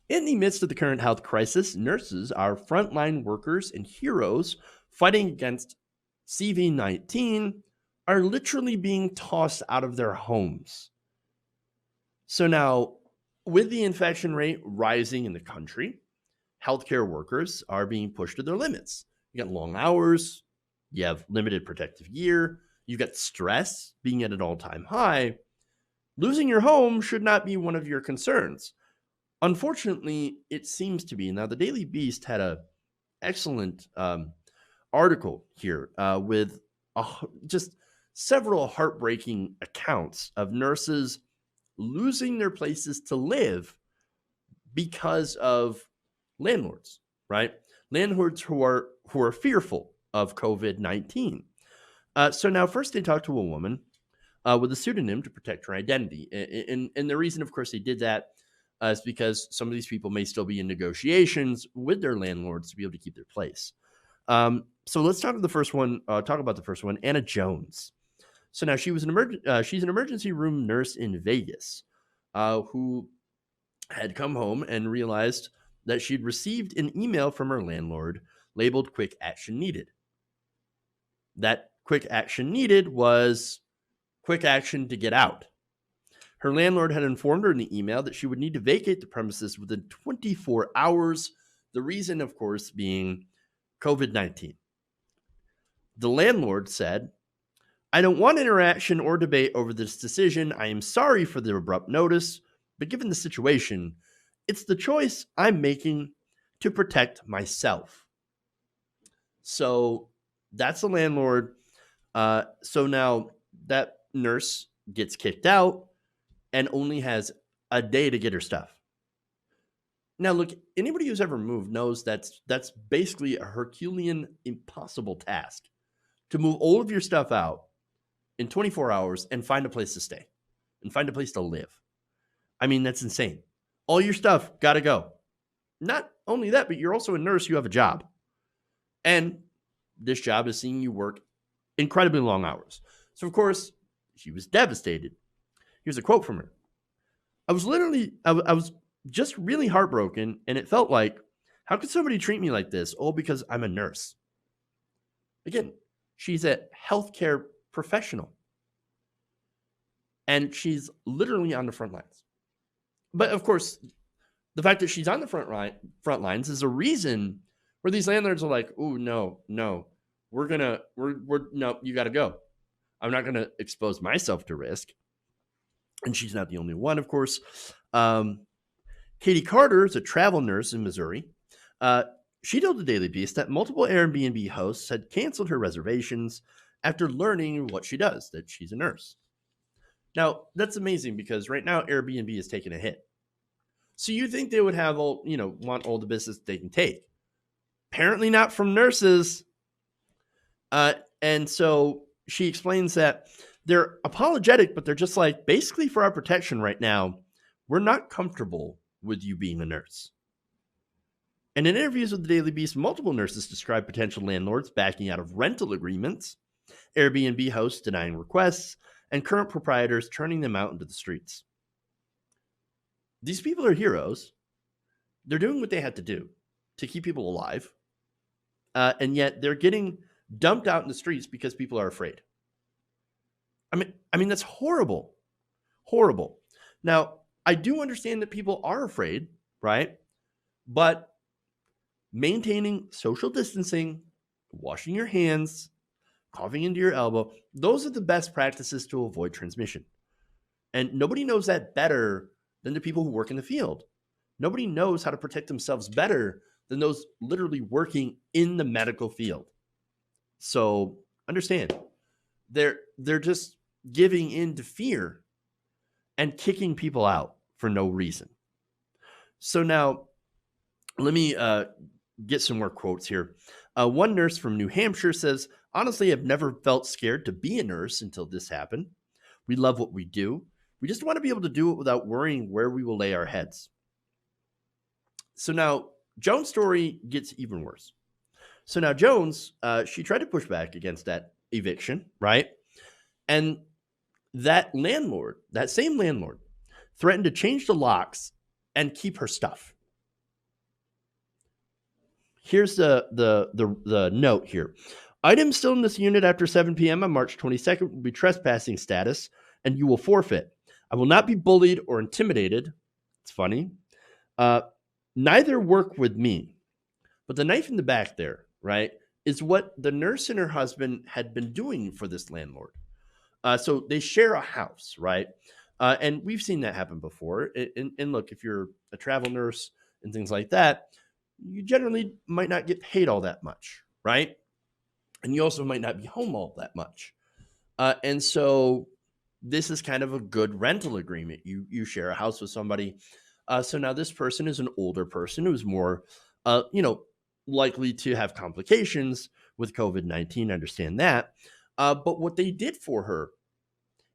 In the midst of the current health crisis, nurses are frontline workers and heroes fighting against CV-19 are literally being tossed out of their homes. So now, with the infection rate rising in the country, healthcare workers are being pushed to their limits. You got long hours, you have limited protective gear, you got stress being at an all-time high. Losing your home should not be one of your concerns. Unfortunately, it seems to be. Now, the Daily Beast had a excellent article here with just several heartbreaking accounts of nurses losing their places to live because of landlords, right? Landlords who are fearful of COVID-19. So now, first they talked to a woman with a pseudonym to protect her identity, and the reason, of course, they did that is because some of these people may still be in negotiations with their landlords to be able to keep their place. So let's talk about the first one. Anna Jones. So now she's an emergency room nurse in Vegas, who had come home and realized that she'd received an email from her landlord labeled "Quick Action Needed." That quick action needed was quick action to get out. Her landlord had informed her in the email that she would need to vacate the premises within 24 hours. The reason, of course, being COVID-19. The landlord said, "I don't want interaction or debate over this decision. I am sorry for the abrupt notice, but given the situation, it's the choice I'm making to protect myself." So that's the landlord. So now that nurse gets kicked out and only has a day to get her stuff. Now, look, anybody who's ever moved knows that's basically a Herculean, impossible task to move all of your stuff out in 24 hours and find a place to stay and find a place to live. I mean, that's insane. All your stuff got to go. Not only that, but you're also a nurse. You have a job. And this job is seeing you work incredibly long hours. So, of course, she was devastated. Here's a quote from her. I was just really heartbroken, and it felt like, how could somebody treat me like this? All because I'm a nurse. Again, she's a healthcare professional, and she's literally on the front lines. But of course, the fact that she's on the front lines is a reason where these landlords are like, "Oh no, we're no, you got to go. I'm not going to expose myself to risk." And she's not the only one, of course. Katie Carter is a travel nurse in Missouri. She told the Daily Beast that multiple Airbnb hosts had canceled her reservations after learning what she does, that she's a nurse. Now, that's amazing because right now Airbnb is taking a hit. So you think they would have want all the business they can take. Apparently not from nurses. And so she explains that they're apologetic, but they're just like, basically for our protection right now, we're not comfortable with you being a nurse. And in interviews with the Daily Beast, multiple nurses described potential landlords backing out of rental agreements, Airbnb hosts denying requests, and current proprietors turning them out into the streets. These people are heroes. They're doing what they had to do to keep people alive. And yet they're getting dumped out in the streets because people are afraid. I mean, that's horrible. Horrible. Now, I do understand that people are afraid, right? But maintaining social distancing, washing your hands, coughing into your elbow, those are the best practices to avoid transmission. And nobody knows that better than the people who work in the field. Nobody knows how to protect themselves better than those literally working in the medical field. So understand, they're just giving in to fear and kicking people out for no reason. So now, let me get some more quotes here. One nurse from New Hampshire says, "Honestly, I've never felt scared to be a nurse until this happened. We love what we do. We just want to be able to do it without worrying where we will lay our heads." So now, Jones' story gets even worse. So now Jones, she tried to push back against that eviction, right? And that same landlord, threatened to change the locks and keep her stuff. Here's the note here. Items still in this unit after 7 p.m. on March 22nd will be trespassing status, and you will forfeit. I will not be bullied or intimidated. It's funny. Uh, Neither work with me. But the knife in the back there, right, is what the nurse and her husband had been doing for this landlord. So they share a house, right? And we've seen that happen before. And look, if you're a travel nurse and things like that, you generally might not get paid all that much, right? And you also might not be home all that much. And so this is kind of a good rental agreement. You share a house with somebody. So now this person is an older person who's more, likely to have complications with COVID-19. I understand that. But what they did for her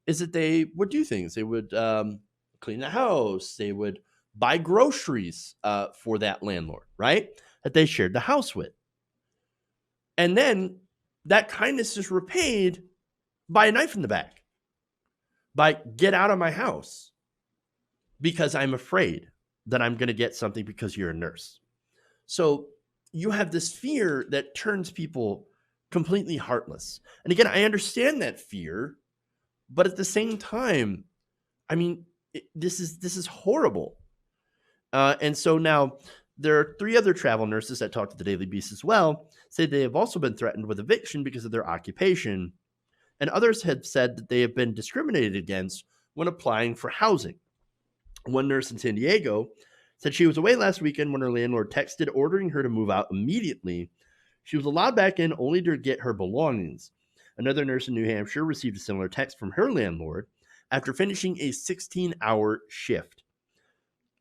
is that they would do things. They would clean the house. They would buy groceries for that landlord, right? That they shared the house with. And then that kindness is repaid by a knife in the back, by get out of my house because I'm afraid that I'm going to get something because you're a nurse. So you have this fear that turns people completely heartless. And again, I understand that fear, but at the same time, I mean, this is horrible. And so now there are 3 other travel nurses that talked to the Daily Beast as well, say they have also been threatened with eviction because of their occupation. And others have said that they have been discriminated against when applying for housing. One nurse in San Diego said she was away last weekend when her landlord texted ordering her to move out immediately. She was allowed back in only to get her belongings. Another nurse in New Hampshire received a similar text from her landlord after finishing a 16-hour shift.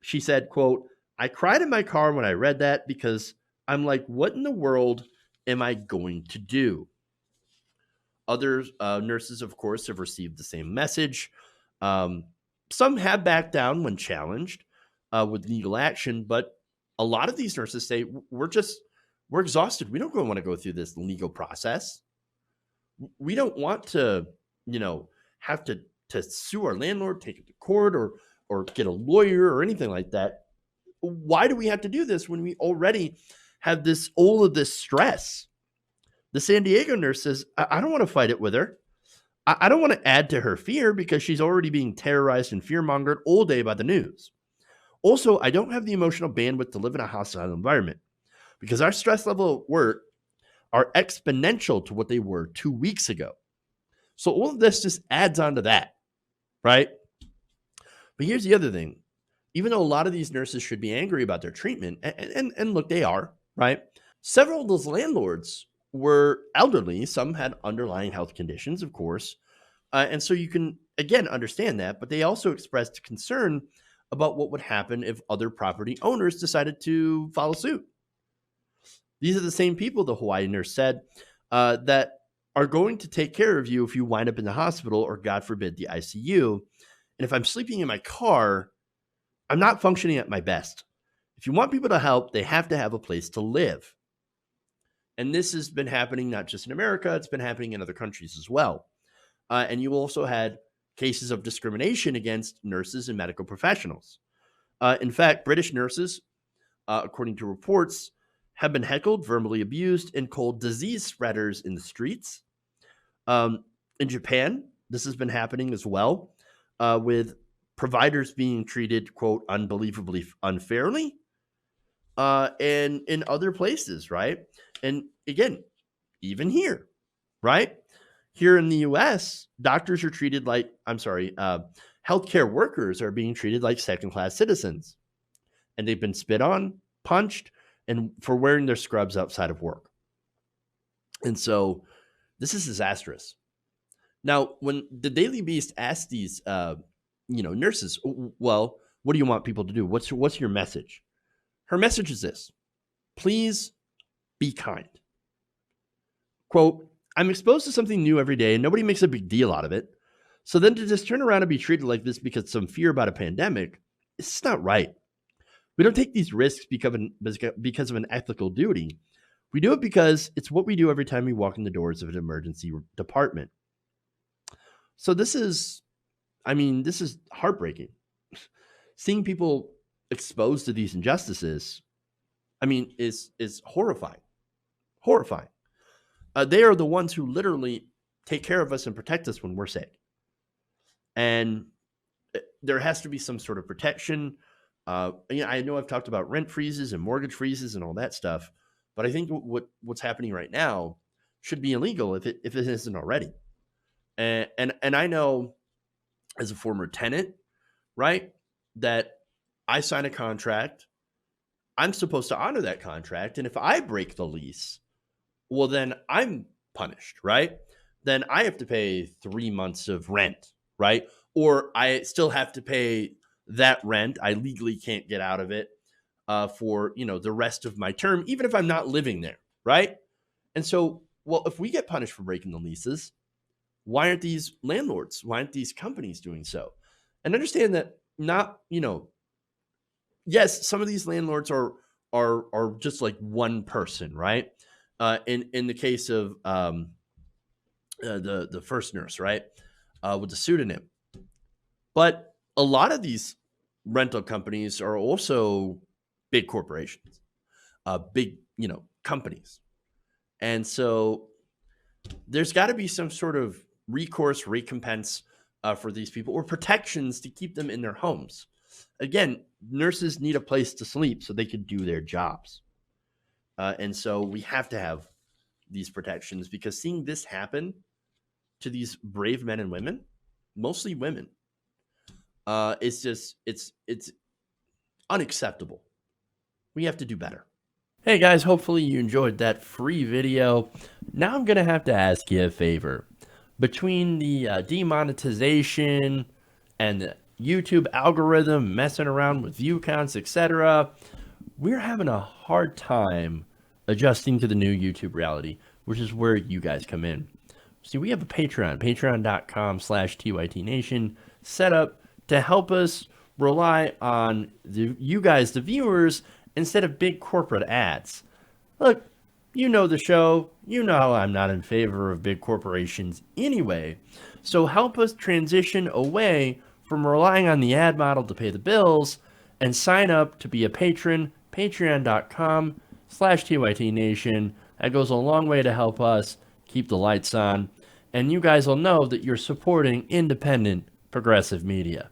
She said, quote, I cried in my car when I read that because I'm like, what in the world am I going to do? Other nurses, of course, have received the same message. Some have backed down when challenged with legal action, but a lot of these nurses say, we're exhausted. We don't want to go through this legal process. We don't want to, have to sue our landlord, take it to court, or get a lawyer or anything like that. Why do we have to do this when we already have all of this stress? The San Diego nurse says, I don't want to fight it with her. I don't want to add to her fear because she's already being terrorized and fear-mongered all day by the news. Also, I don't have the emotional bandwidth to live in a hostile environment because our stress level at work are exponential to what they were 2 weeks ago. So all of this just adds on to that, right? But here's the other thing. Even though a lot of these nurses should be angry about their treatment, and look, they are, right? Several of those landlords were elderly. Some had underlying health conditions, of course. And so you can, again, understand that. But they also expressed concern about what would happen if other property owners decided to follow suit. These are the same people, the Hawaii nurse said, that are going to take care of you if you wind up in the hospital or, God forbid, the ICU. And if I'm sleeping in my car, I'm not functioning at my best. If you want people to help, they have to have a place to live. And this has been happening not just in America, it's been happening in other countries as well. And you also had cases of discrimination against nurses and medical professionals. In fact, British nurses, according to reports, have been heckled, verbally abused, and called disease spreaders in the streets. In Japan, this has been happening as well, with providers being treated, quote, unbelievably unfairly, and in other places, right? And again, even here, right? Here in the US, doctors are treated like, healthcare workers are being treated like second-class citizens. And they've been spit on, punched, and for wearing their scrubs outside of work. And so this is disastrous. Now, when the Daily Beast asked these, nurses, well, what do you want people to do? What's your message? Her message is this: please be kind. Quote, I'm exposed to something new every day and nobody makes a big deal out of it. So then to just turn around and be treated like this because of some fear about a pandemic, it's just not right. We don't take these risks because of an ethical duty. We do it because it's what we do every time we walk in the doors of an emergency department. So this is heartbreaking. Seeing people exposed to these injustices, I mean, is horrifying. Horrifying. They are the ones who literally take care of us and protect us when we're sick. And there has to be some sort of protection. I know I've talked about rent freezes and mortgage freezes and all that stuff, but I think what's happening right now should be illegal if it isn't already. And I know, as a former tenant, right, that I sign a contract. I'm supposed to honor that contract, and if I break the lease, well, then I'm punished, right? Then I have to pay 3 months of rent, right? Or I still have to pay that rent. I legally can't get out of it for the rest of my term, even if I'm not living there, right? And so, well, if we get punished for breaking the leases, why aren't these landlords? Why aren't these companies doing so? And understand that yes, some of these landlords are just like one person, right? In the case of the first nurse, right, with the pseudonym, but a lot of these rental companies are also big corporations, big companies, and so there's got to be some sort of recourse, recompense for these people, or protections to keep them in their homes. Again, nurses need a place to sleep so they can do their jobs. And so we have to have these protections, because seeing this happen to these brave men and women, mostly women, it's unacceptable. We have to do better. Hey guys, hopefully you enjoyed that free video. Now I'm going to have to ask you a favor. Between the demonetization and the YouTube algorithm messing around with view counts, etc., we're having a hard time adjusting to the new YouTube reality, which is where you guys come in. See, we have a patreon.com/TYTNation set up to help us rely on you guys, the viewers, instead of big corporate ads. Look, you know the show. You know how I'm not in favor of big corporations anyway. So help us transition away from relying on the ad model to pay the bills and sign up to be a patron, patreon.com/TYTNation. That goes a long way to help us keep the lights on. And you guys will know that you're supporting independent, progressive media.